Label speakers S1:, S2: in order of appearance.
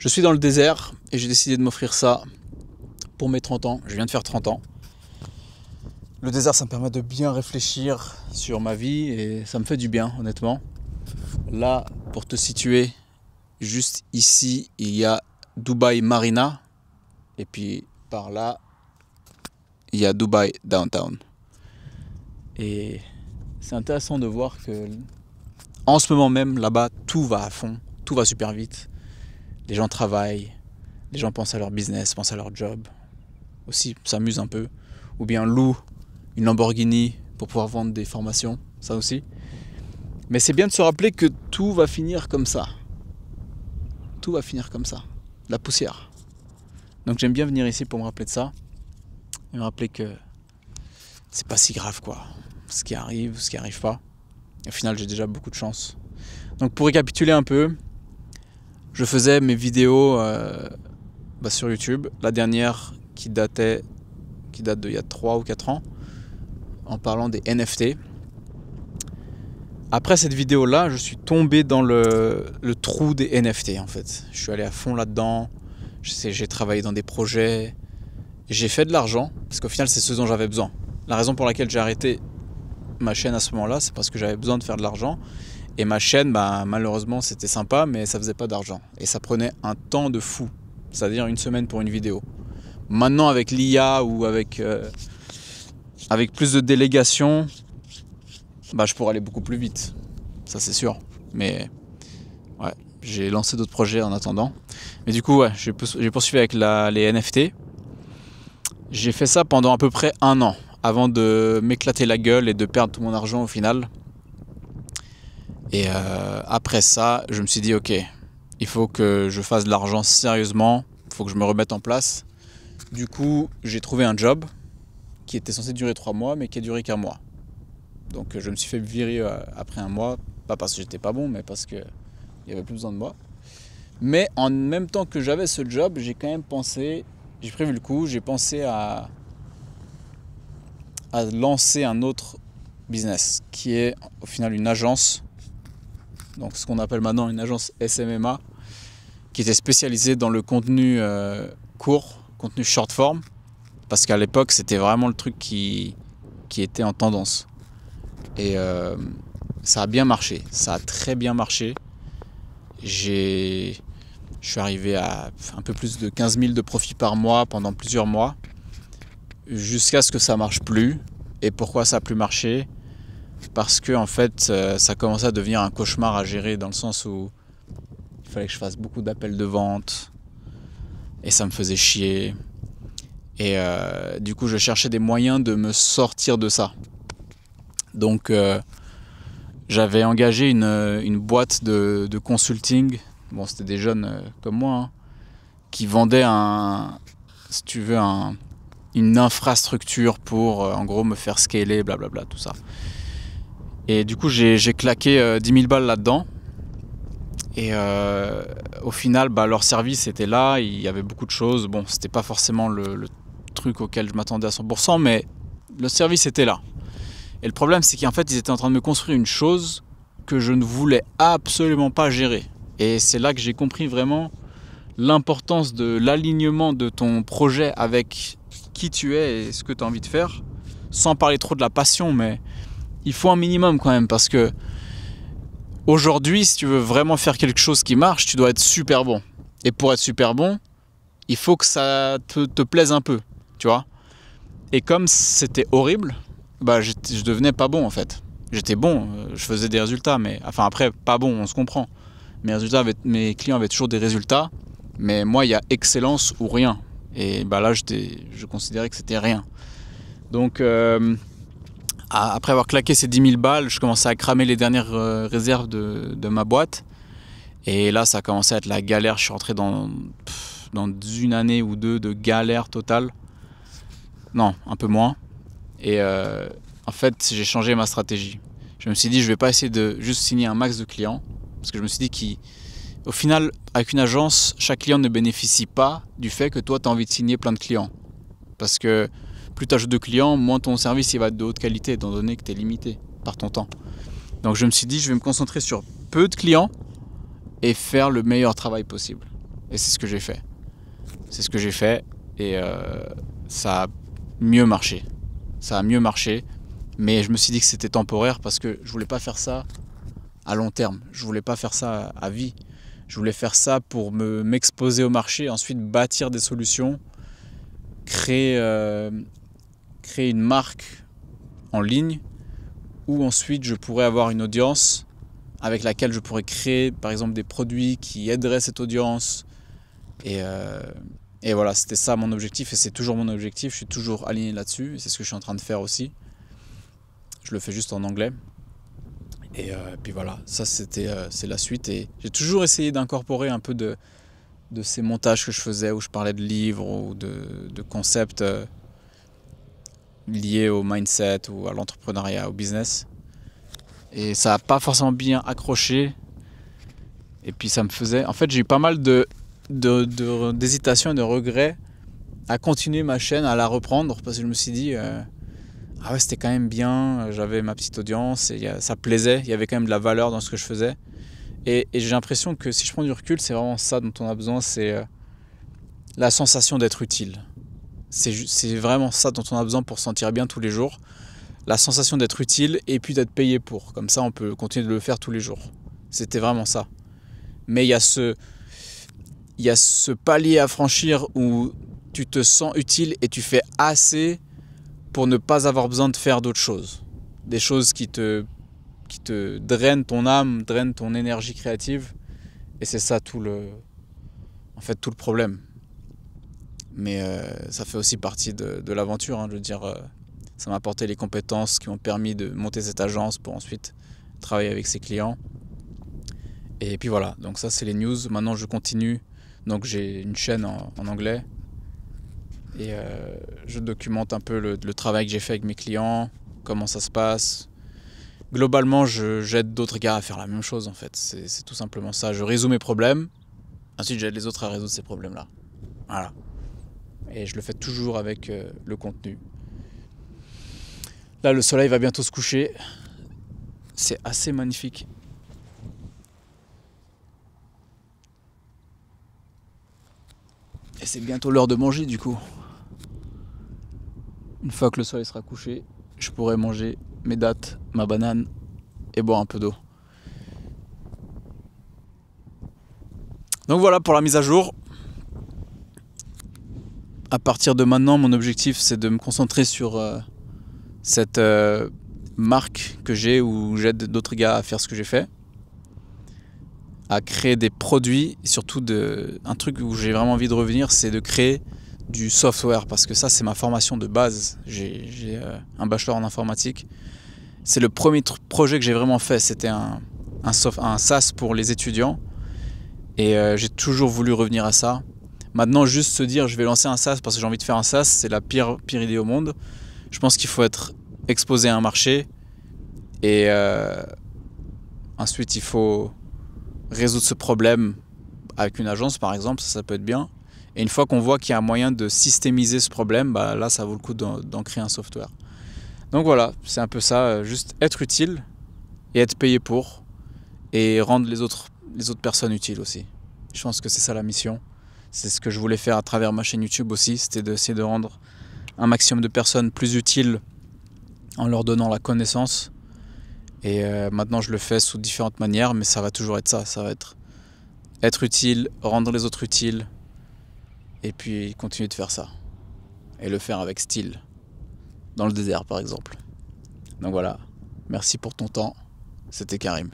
S1: Je suis dans le désert et j'ai décidé de m'offrir ça pour mes 30 ans. Je viens de faire 30 ans. Le désert, ça me permet de bien réfléchir sur ma vie et ça me fait du bien, honnêtement. Là, pour te situer, juste ici, il y a Dubai Marina. Et puis par là, il y a Dubai Downtown. Et c'est intéressant de voir que en ce moment même, là-bas, tout va à fond, tout va super vite. Les gens travaillent, les gens pensent à leur business, pensent à leur job. Aussi, s'amusent un peu. Ou bien louent une Lamborghini pour pouvoir vendre des formations, ça aussi. Mais c'est bien de se rappeler que tout va finir comme ça. Tout va finir comme ça. La poussière. Donc j'aime bien venir ici pour me rappeler de ça. Et me rappeler que c'est pas si grave quoi. Ce qui arrive, ce qui arrive pas. Et au final, j'ai déjà beaucoup de chance. Donc pour récapituler un peu, je faisais mes vidéos sur YouTube. La dernière qui date d'il y a 3 ou 4 ans, en parlant des NFT. Après cette vidéo-là, je suis tombé dans le trou des NFT en fait. Je suis allé à fond là-dedans. J'ai travaillé dans des projets. J'ai fait de l'argent, parce qu'au final, c'est ce dont j'avais besoin. La raison pour laquelle j'ai arrêté ma chaîne à ce moment-là, c'est parce que j'avais besoin de faire de l'argent. Et ma chaîne, malheureusement, c'était sympa, mais ça faisait pas d'argent. Et ça prenait un temps de fou. C'est-à-dire 1 semaine pour une vidéo. Maintenant, avec l'IA ou avec plus de délégation, je pourrais aller beaucoup plus vite. Ça, c'est sûr. Mais ouais, j'ai lancé d'autres projets en attendant. Mais du coup, ouais, j'ai poursuivi avec les NFT. J'ai fait ça pendant à peu près 1 an, avant de m'éclater la gueule et de perdre tout mon argent au final. Et après ça, je me suis dit, ok, il faut que je fasse de l'argent sérieusement, il faut que je me remette en place. Du coup, j'ai trouvé un job qui était censé durer 3 mois, mais qui a duré qu'1 mois. Donc je me suis fait virer après 1 mois, pas parce que j'étais pas bon, mais parce qu'il n'y avait plus besoin de moi. Mais en même temps que j'avais ce job, j'ai quand même pensé, j'ai prévu le coup, j'ai pensé à lancer un autre business, qui est au final une agence, donc ce qu'on appelle maintenant une agence SMMA, qui était spécialisée dans le contenu court, contenu short form, parce qu'à l'époque c'était vraiment le truc qui était en tendance. Et ça a bien marché, ça a très bien marché. Je suis arrivé à un peu plus de 15 000 de profit par mois pendant plusieurs mois, jusqu'à ce que ça marche plus. Et pourquoi ça a plus marché? Parce que en fait, ça commençait à devenir un cauchemar à gérer, dans le sens où il fallait que je fasse beaucoup d'appels de vente et ça me faisait chier. Et du coup, je cherchais des moyens de me sortir de ça. Donc, j'avais engagé une boîte de consulting. Bon, c'était des jeunes comme moi, hein, qui vendaient si tu veux, une infrastructure pour, en gros, me faire scaler, blablabla, tout ça. Et du coup, j'ai claqué 10 000 balles là-dedans. Et au final, leur service était là, il y avait beaucoup de choses. Bon, c'était pas forcément le truc auquel je m'attendais à 100%, mais le service était là. Et le problème, c'est qu'en fait, ils étaient en train de me construire une chose que je ne voulais absolument pas gérer. Et c'est là que j'ai compris vraiment l'importance de l'alignement de ton projet avec qui tu es et ce que tu as envie de faire. Sans parler trop de la passion, mais il faut un minimum quand même, parce que aujourd'hui, si tu veux vraiment faire quelque chose qui marche, tu dois être super bon. Et pour être super bon, il faut que ça te plaise un peu, tu vois. Et comme c'était horrible, je devenais pas bon en fait. J'étais bon, je faisais des résultats, mais enfin après, pas bon, on se comprend. Mes clients avaient toujours des résultats, mais moi, il y a excellence ou rien. Et là, je considérais que c'était rien. Donc, après avoir claqué ces 10 000 balles, je commençais à cramer les dernières réserves de ma boîte. Et là, ça a commencé à être la galère. Je suis rentré dans 1 année ou 2 de galère totale. Non, un peu moins. Et en fait, j'ai changé ma stratégie. Je me suis dit, je vais pas essayer de juste signer un max de clients. Parce que je me suis dit qu'au final, avec une agence, chaque client ne bénéficie pas du fait que toi, tu as envie de signer plein de clients. Parce que plus tu ajoutes de clients, moins ton service il va être de haute qualité, étant donné que tu es limité par ton temps. Donc je me suis dit, je vais me concentrer sur peu de clients et faire le meilleur travail possible. Et c'est ce que j'ai fait. C'est ce que j'ai fait et ça a mieux marché. Ça a mieux marché, mais je me suis dit que c'était temporaire parce que je voulais pas faire ça à long terme. Je voulais pas faire ça à vie. Je voulais faire ça pour m'exposer au marché, ensuite bâtir des solutions, créer une marque en ligne où ensuite je pourrais avoir une audience avec laquelle je pourrais créer par exemple des produits qui aideraient cette audience. Et voilà, c'était ça mon objectif et c'est toujours mon objectif. Je suis toujours aligné là-dessus et c'est ce que je suis en train de faire aussi. Je le fais juste en anglais. Et puis voilà, ça c'est la suite. Et j'ai toujours essayé d'incorporer un peu de ces montages que je faisais où je parlais de livres ou de concepts liés au mindset ou à l'entrepreneuriat, au business. Et ça n'a pas forcément bien accroché. Et puis ça me faisait... En fait, j'ai eu pas mal d'hésitation et de regrets à continuer ma chaîne, à la reprendre, parce que je me suis dit ah ouais, c'était quand même bien, j'avais ma petite audience et ça plaisait, il y avait quand même de la valeur dans ce que je faisais et j'ai l'impression que si je prends du recul, c'est vraiment ça dont on a besoin, c'est la sensation d'être utile. C'est vraiment ça dont on a besoin pour se sentir bien tous les jours, la sensation d'être utile et puis d'être payé pour, comme ça on peut continuer de le faire tous les jours. C'était vraiment ça. Mais il y a ce palier à franchir où tu te sens utile et tu fais assez pour ne pas avoir besoin de faire d'autres choses. Des choses qui te drainent ton âme, drainent ton énergie créative. Et c'est ça tout le problème. Mais ça fait aussi partie de l'aventure. Hein, je veux dire, ça m'a apporté les compétences qui m'ont permis de monter cette agence pour ensuite travailler avec ses clients. Et puis voilà, donc ça c'est les news. Maintenant je continue. Donc j'ai une chaîne en anglais. Et je documente un peu le travail que j'ai fait avec mes clients, comment ça se passe. Globalement, j'aide d'autres gars à faire la même chose en fait. C'est tout simplement ça. Je résous mes problèmes. Ensuite, j'aide les autres à résoudre ces problèmes-là. Voilà. Et je le fais toujours avec le contenu. Là, le soleil va bientôt se coucher. C'est assez magnifique. Et c'est bientôt l'heure de manger du coup. Une fois que le soleil sera couché, je pourrai manger mes dattes, ma banane et boire un peu d'eau. Donc voilà pour la mise à jour. À partir de maintenant, mon objectif c'est de me concentrer sur cette marque que j'ai où j'aide d'autres gars à faire ce que j'ai fait, à créer des produits et surtout un truc où j'ai vraiment envie de revenir, c'est de créer du software parce que ça c'est ma formation de base. J'ai un bachelor en informatique. C'est le premier projet que j'ai vraiment fait, c'était un SaaS pour les étudiants et j'ai toujours voulu revenir à ça. Maintenant juste se dire je vais lancer un SaaS parce que j'ai envie de faire un SaaS, c'est la pire idée au monde. Je pense qu'il faut être exposé à un marché et ensuite il faut résoudre ce problème avec une agence par exemple, ça peut être bien. Et une fois qu'on voit qu'il y a un moyen de systémiser ce problème, bah là ça vaut le coup d'en créer un software. Donc voilà, c'est un peu ça, juste être utile et être payé pour et rendre les autres personnes utiles aussi. Je pense que c'est ça la mission. C'est ce que je voulais faire à travers ma chaîne YouTube aussi, c'était d'essayer de rendre un maximum de personnes plus utiles en leur donnant la connaissance. Et maintenant je le fais sous différentes manières, mais ça va toujours être ça. Ça va être utile, rendre les autres utiles, et puis continuer de faire ça. Et le faire avec style. Dans le désert par exemple. Donc voilà, merci pour ton temps. C'était Karim.